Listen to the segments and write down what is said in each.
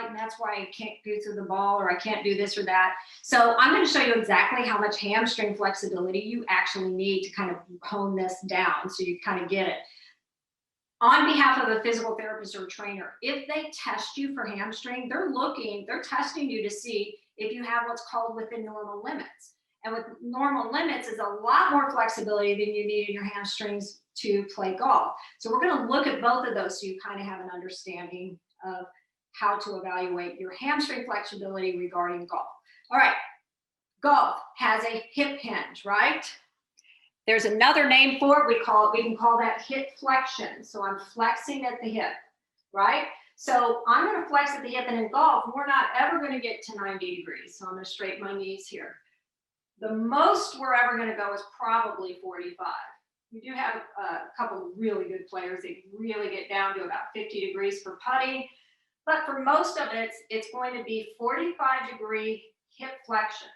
and that's why I can't go through the ball, or I can't do this or that. So I'm going to show you exactly how much hamstring flexibility you actually need to kind of hone this down so you kind of get it. On behalf of a physical therapist or trainer, if they test you for hamstring, they're testing you to see if you have what's called within normal limits. And with normal limits is a lot more flexibility than you need in your hamstrings to play golf. So we're going to look at both of those so you kind of have an understanding of how to evaluate your hamstring flexibility regarding golf. All right, golf has a hip hinge, right? There's another name for it. We can call that hip flexion. So I'm flexing at the hip, right? So I'm going to flex at the hip, and in golf, we're not ever going to get to 90 degrees. So I'm going to straighten my knees here. The most we're ever going to go is probably 45. We do have a couple of really good players that really get down to about 50 degrees for putting. But for most of it, it's going to be 45-degree hip flexion.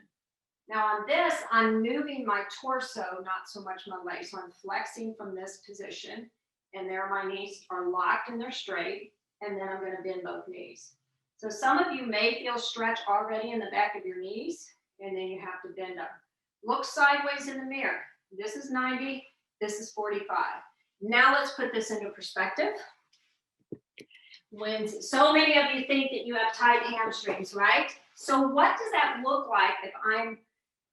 Now on this, I'm moving my torso, not so much my legs. So I'm flexing from this position, and there my knees are locked and they're straight, and then I'm going to bend both knees. So some of you may feel stretch already in the back of your knees, and then you have to bend up. Look sideways in the mirror. This is 90, this is 45. Now let's put this into perspective. When so many of you think that you have tight hamstrings, right? So what does that look like if I'm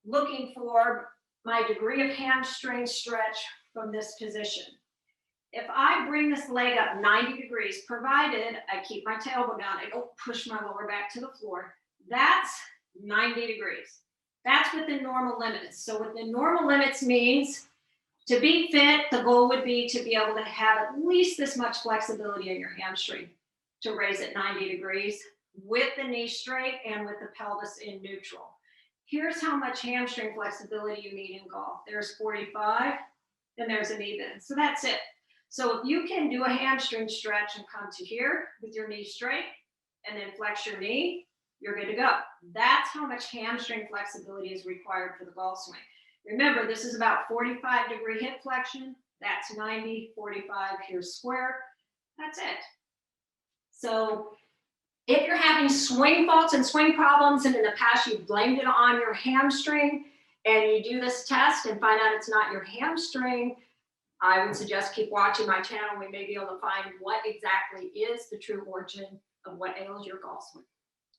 looking for my degree of hamstring stretch from this position? If I bring this leg up 90 degrees, provided I keep my tailbone down, I don't push my lower back to the floor, that's 90 degrees. That's within normal limits. So within normal limits means to be fit, the goal would be to be able to have at least this much flexibility in your hamstring to raise it 90 degrees with the knee straight and with the pelvis in neutral. Here's how much hamstring flexibility you need in golf. There's 45, and there's an even. So that's it. So if you can do a hamstring stretch and come to here with your knee straight and then flex your knee, you're good to go. That's how much hamstring flexibility is required for the golf swing. Remember, this is about 45-degree hip flexion. That's 90, 45, here's square. That's it. So if you're having swing faults and swing problems, and in the past you've blamed it on your hamstring, and you do this test and find out it's not your hamstring, I would suggest keep watching my channel. We may be able to find what exactly is the true origin of what ails your golf swing.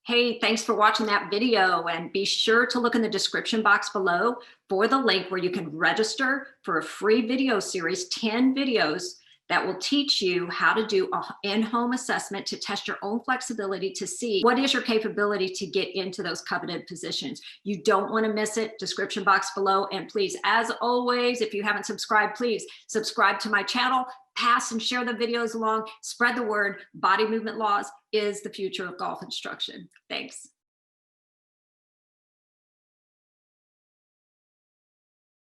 Hey, thanks for watching that video, and be sure to look in the description box below for the link where you can register for a free video series, 10 videos that will teach you how to do an in-home assessment to test your own flexibility to see what is your capability to get into those coveted positions. You don't want to miss it. Description box below. And please, as always, if you haven't subscribed, please subscribe to my channel, pass and share the videos along, spread the word. Body movement laws is the future of golf instruction. Thanks.